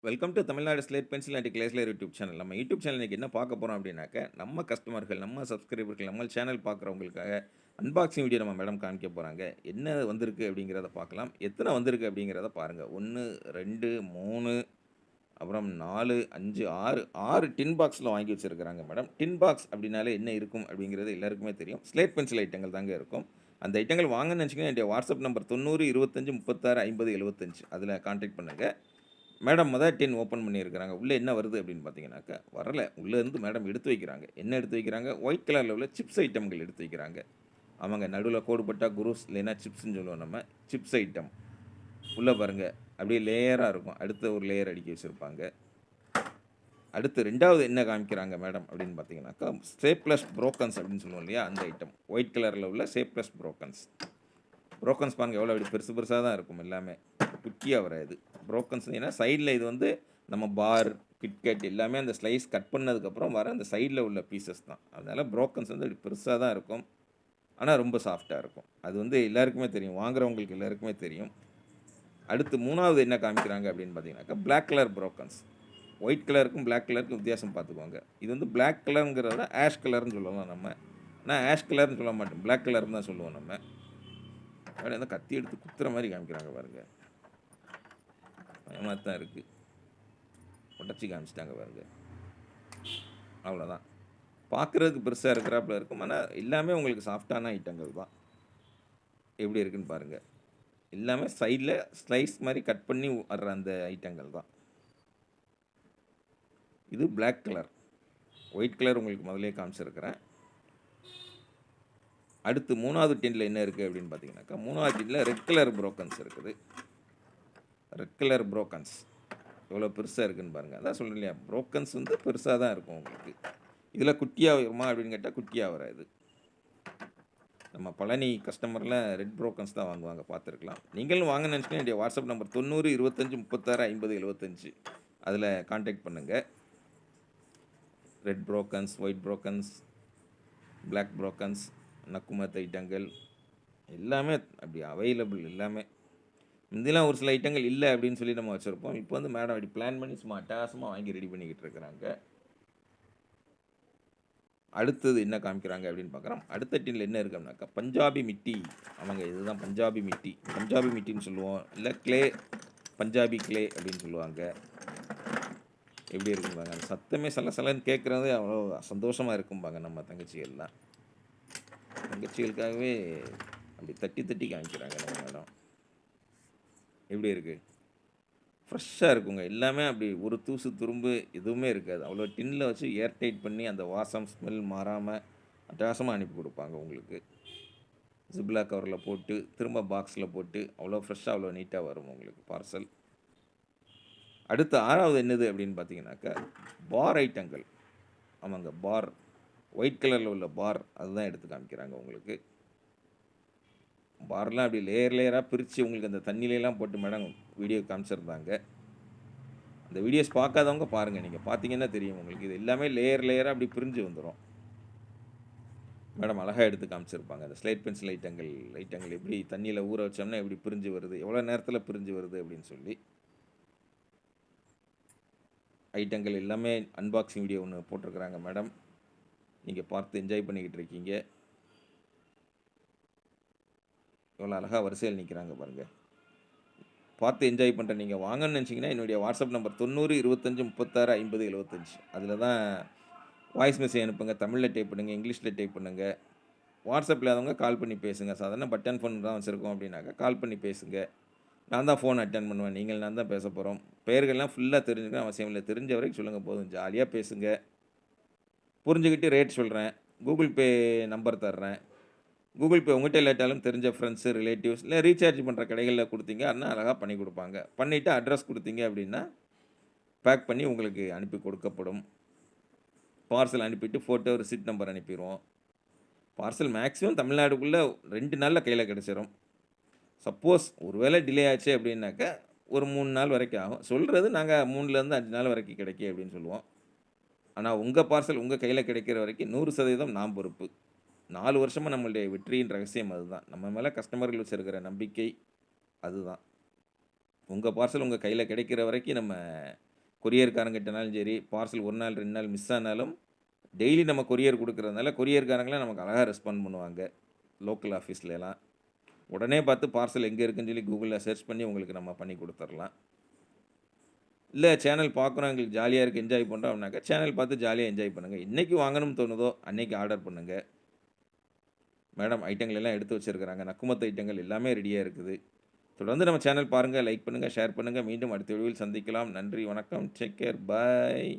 Welcome to Tamil Nadu slate pencil and கிளேஸ்லர் YouTube channel. நம்ம YouTube channel இன்னைக்கு என்ன பார்க்க போகிறோம் அப்படின்னாக்க, நம்ம கஸ்டமர்கள், நம்ம சப்ஸ்கிரைபர்கள், நம்ம சேனல் பார்க்குறவங்களுக்காக அன்பாக்சிங் வீடியோ நம்ம மேடம் காமிக்க போகிறாங்க. என்ன வந்திருக்கு அப்படிங்கிறத பார்க்கலாம். எத்தனை வந்திருக்கு அப்படிங்கிறத பாருங்கள். 1, 2, 3, அப்புறம் 4, 5, 6 6 டின் பாக்ஸில் வாங்கி வச்சுருக்கிறாங்க மேடம். டின் பாக்ஸ் அப்படின்னாலே என்ன இருக்கும் அப்படிங்கிறது எல்லாருக்குமே தெரியும். ஸ்லேட் பென்சில் ஐட்டங்கள் தாங்க இருக்கும். அந்த ஐட்டங்கள் வாங்கன்னு நினச்சிங்கன்னா என்னுடைய வாட்ஸ்அப் நம்பர் 90 25 36 50 75 அதில் கான்டாக்ட் பண்ணுங்கள். மேடம் டின் ஓப்பன் பண்ணியிருக்கிறாங்க. உள்ளே என்ன வருது அப்படின்னு பார்த்தீங்கன்னாக்கா, வரல. உள்ளேருந்து மேடம் எடுத்து வைக்கிறாங்க. என்ன எடுத்து வைக்கிறாங்க? ஒயிட் கலரில் உள்ள சிப்ஸ் ஐட்டம்கள் எடுத்து வைக்கிறாங்க. ஆமாங்க, நடுவில் கோடு போட்டா குரூஸ் இல்லைன்னா சிப்ஸ்ன்னு சொல்லுவோம் நம்ம. Chips item. உள்ளே பாருங்க, அப்படியே லேயராக இருக்கும். அடுத்த ஒரு லேயர் அடுக்கி வச்சுருப்பாங்க. அடுத்து 2வது என்ன காமிக்கிறாங்க மேடம் அப்படின்னு பார்த்தீங்கன்னாக்கா, ஸ்டேப்லஸ் புரோக்கன்ஸ் அப்படின்னு சொல்லுவோம் இல்லையா, அந்த ஐட்டம். ஒயிட் கலரில் உள்ள ஸ்டேப்லஸ் புரோக்கன்ஸ். புரோக்கன்ஸ் பாருங்க எவ்வளோ அப்படி பெருசு பெருசாக தான் இருக்கும் எல்லாமே. குட்டியாக வராது. புரோக்கன்ஸ் ஏன்னா சைடில் இது வந்து நம்ம பார், கிட்கேட் எல்லாமே அந்த ஸ்லைஸ் கட் பண்ணதுக்கப்புறம் வர அந்த சைடில் உள்ள பீசஸ் தான். அதனால் புரோக்கன்ஸ் வந்து அப்படி பெருசாக தான் இருக்கும். ஆனால் ரொம்ப சாஃப்டாக இருக்கும். அது வந்து எல்லாருக்குமே தெரியும். வாங்குறவங்களுக்கு எல்லாருக்குமே தெரியும். அடுத்து 3வது என்ன காமிக்கிறாங்க அப்படின்னு பார்த்தீங்கன்னாக்கா, பிளாக் கலர் புரோக்கன்ஸ். ஒயிட் கலருக்கும் பிளாக் கலருக்கும் வித்தியாசம் பார்த்துக்கோங்க. இது வந்து பிளாக் கலருங்கிறத ஆஷ் கலர்னு சொல்லலாம் நம்ம. ஆனால் ஆஷ் கலர்னு சொல்ல மாட்டோம். பிளாக் கலர்னு தான் சொல்லுவோம் நம்ம. அப்படியே அந்த கத்தி எடுத்து குத்துற மாதிரி காமிக்கிறாங்க பாருங்க. பயமாக தான் இருக்குது. உடச்சி காமிச்சிட்டாங்க பாருங்க. அவ்வளோதான். பார்க்குறதுக்கு பெருசாக இருக்கிறாப்புல இருக்கும். ஆனால் எல்லாமே உங்களுக்கு சாஃப்டான ஐட்டங்கள் தான். எப்படி இருக்குன்னு பாருங்கள். எல்லாமே சைடில் ஸ்லைஸ் மாதிரி கட் பண்ணி வர்ற அந்த ஐட்டங்கள் தான். இது பிளாக் கலர். ஒயிட் கலர் உங்களுக்கு முதலே காமிச்சிருக்கிறேன். அடுத்து 3வது டின்னில் என்ன இருக்குது அப்படின்னு பார்த்தீங்கன்னாக்கா, 3வது டின்னில் ரெட் கலர் புரோக்கன்ஸ் இருக்குது. ரெட் கலர் புரோக்கன்ஸ் எவ்வளோ பெருசாக இருக்குதுன்னு பாருங்கள். அதான் சொல்கிறேன் இல்லையா, புரோக்கன்ஸ் வந்து பெருசாக தான் இருக்கும் உங்களுக்கு. இதில் குட்டியாக வருமா அப்படின்னு கேட்டால் குட்டியாக வராது. நம்ம பழனி கஸ்டமரில் ரெட் புரோக்கன்ஸ் தான் வாங்குவாங்க, பார்த்துருக்கலாம். நீங்களும் வாங்க நினச்சிங்கன்னா என்னுடைய வாட்ஸ்அப் நம்பர் 90 25 36 50 75 அதில் கான்டாக்ட் பண்ணுங்கள். ரெட் புரோக்கன்ஸ், ஒயிட் புரோக்கன்ஸ், பிளாக் புரோக்கன்ஸ், நக்குமத் ஐட்டங்கள் எல்லாமே அப்படி அவைலபிள் எல்லாமே. முந்திலாம் ஒரு சில ஐட்டங்கள் இல்லை அப்படின்னு சொல்லி நம்ம வச்சுருப்போம். இப்போ வந்து மேடம் அப்படி பிளான் பண்ணி சும்மா அட்டகாசமாக வாங்கி ரெடி பண்ணிக்கிட்டு இருக்கிறாங்க. அடுத்தது என்ன காமிக்கிறாங்க அப்படின்னு பார்க்குறோம். அடுத்த டின்னில் என்ன இருக்குன்னாக்கா, பஞ்சாபி மிட்டி. ஆமாங்க, இதுதான் பஞ்சாபி மிட்டி. பஞ்சாபி மிட்டின்னு சொல்லுவோம், இல்லை கிளே, பஞ்சாபி கிளே அப்படின்னு சொல்லுவாங்க. எப்படி இருக்கும்பாங்க, அந்த சத்தமே சலசலன்னு கேட்குறது அவ்வளோ சந்தோஷமாக இருக்கும்பாங்க நம்ம தங்கச்சிகள்லாம். தங்கச்சிகளுக்காகவே அப்படி தட்டி தட்டி காமிக்கிறாங்க நம்ம மேடம். எப்படி இருக்குது? ஃப்ரெஷ்ஷாக இருக்குங்க. எல்லாமே அப்படி ஒரு தூசு துரும்பு எதுவுமே இருக்காது. அவ்வளோ டின்னில் வச்சு ஏர் டைட் பண்ணி அந்த வாசம் ஸ்மெல் மாறாமல் அட்டகாசமாக அனுப்பி கொடுப்பாங்க உங்களுக்கு. ஜிப்லா கவரில் போட்டு திரும்ப பாக்ஸில் போட்டு அவ்வளோ ஃப்ரெஷ்ஷாக அவ்வளோ நீட்டாக வரும் உங்களுக்கு பார்சல். அடுத்து 6வது என்னது அப்படின்னு பார்த்தீங்கன்னாக்கா, பார் ஐட்டங்கள். ஆமாங்க, பார். ஒயிட் கலரில் உள்ள பார் அதுதான் எடுத்து காமிக்கிறாங்க உங்களுக்கு. பார்லாம் அப்படி லேயர் லேயராக பிரித்து உங்களுக்கு அந்த தண்ணியிலலாம் போட்டு மேடம் வீடியோ காமிச்சிருந்தாங்க. அந்த வீடியோஸ் பார்க்காதவங்க பாருங்கள், நீங்கள் பார்த்தீங்கன்னா தெரியும் உங்களுக்கு. இது எல்லாமே லேயர் லேயராக அப்படி பிரிஞ்சு வந்துடும். மேடம் அழகாக எடுத்து காமிச்சிருப்பாங்க. அந்த ஸ்லேட் பென்சில் ஐட்டங்கள் எப்படி தண்ணியில் ஊற வச்சோம்னா எப்படி பிரிஞ்சு வருது, எவ்வளோ நேரத்தில் பிரிஞ்சு வருது அப்படின்னு சொல்லி. ஐட்டங்கள் எல்லாமே அன்பாக்சிங் வீடியோ ஒன்று போட்டிருக்கிறாங்க மேடம். நீங்கள் பார்த்து என்ஜாய் பண்ணிக்கிட்டு இருக்கீங்க. எவ்வளோ அழகாக வரிசையில் நிற்கிறாங்க பாருங்கள். பார்த்து என்ஜாய் பண்ணுறேன். நீங்கள் வாங்கன்னு நினச்சிங்கன்னா என்னுடைய வாட்ஸ்அப் நம்பர் 90 25 36 50 75 அதில் தான் வாய்ஸ் மெசேஜ் அனுப்புங்க. தமிழில் டைப் பண்ணுங்கள், இங்கிலீஷில் டைப் பண்ணுங்கள். வாட்ஸ்அப்பில் இல்லாதவங்க கால் பண்ணி பேசுங்க. சாதாரண பட்டன் ஃபோன் தான் வச்சுருக்கோம் அப்படின்னாக்கா கால் பண்ணி பேசுங்க. நான் தான் ஃபோன் அட்டன் பண்ணுவேன். நான் தான் பேச போகிறோம். பெயர்கள்லாம் ஃபுல்லாக தெரிஞ்சுக்கணும் அவசியம் இல்லை. தெரிஞ்ச வரைக்கும் சொல்லுங்கள் போதும். ஜாலியாக பேசுங்க. புரிஞ்சுக்கிட்டு ரேட் சொல்கிறேன். கூகுள் பே நம்பர் தர்றேன். கூகுள் பே உங்கள்கிட்ட இல்லாட்டாலும் தெரிஞ்ச ஃப்ரெண்ட்ஸு, ரிலேட்டிவ்ஸ் இல்லை ரீசார்ஜ் பண்ணுற கடைகளில் கொடுத்தீங்க அப்படின்னா அழகாக பண்ணி கொடுப்பாங்க. பண்ணிவிட்டு அட்ரஸ் கொடுத்தீங்க அப்படின்னா பேக் பண்ணி உங்களுக்கு அனுப்பி கொடுக்கப்படும். பார்சல் அனுப்பிட்டு ஃபோட்டோ, ரிசிப்ட் நம்பர் அனுப்பிடுவோம். பார்சல் மேக்ஸிமம் தமிழ்நாடுக்குள்ளே 2 நாளில் கையில் கிடச்சிரும். சப்போஸ் ஒரு வேளை டிலே ஆச்சு அப்படின்னாக்கா ஒரு 3 நாள் வரைக்கும் ஆகும். சொல்கிறது நாங்கள் 3லேருந்து 5 நாள் வரைக்கும் கிடைக்கும் அப்படின்னு சொல்லுவோம். ஆனால் உங்கள் பார்சல் உங்கள் கையில் கிடைக்கிற வரைக்கும் 100% நான் பொறுப்பு. 4 வருஷமாக நம்மளுடைய வெற்றியின் ரகசியம் அதுதான். நம்ம மேலே கஸ்டமர்கள் வச்சிருக்கிற நம்பிக்கை அதுதான். உங்கள் பார்சல் உங்கள் கையில் கிடைக்கிற வரைக்கும் நம்ம கொரியர்காரங்கிட்டனாலும் சரி, பார்சல் 1 நாள், 2 நாள் மிஸ் ஆனாலும், டெய்லி நம்ம கொரியர் குடுக்குறதுனால, கொரியர்காரங்கலாம் நமக்கு அழகா ரெஸ்பாண்ட் பண்ணுவாங்க. லோக்கல் ஆஃபீஸ்லலாம். உடனே பார்த்து பார்சல் எங்க இருக்குன்னு சொல்லி Googleல சர்ச் பண்ணி உங்களுக்கு நம்ம பண்ணி குடுத்துரலாம். இல்ல சேனல் பார்க்குறோம், எங்களுக்கு ஜாலியா இருக்கு, என்ஜாய் பண்றோம் அப்படின்னாக்கா, சேனல் பார்த்து ஜாலியா என்ஜாய் பண்ணுங்க. என்னைக்கு வாங்கணும்னு தோணுதோ, அன்னைக்கு ஆர்டர் பண்ணுங்க. மேடம் ஐட்டங்கள் எல்லாம் எடுத்து வச்சிருக்கிறாங்க. நக்குமத்து ஐட்டங்கள் எல்லாமே ரெடியா இருக்குது. தொடர்ந்து நம்ம சேனல் பாருங்க, லைக் பண்ணுங்க, ஷேர் பண்ணுங்க. மீண்டும் அடுத்த வீடியோவில் சந்திக்கலாம். நன்றி, வணக்கம். Take care. பாய்.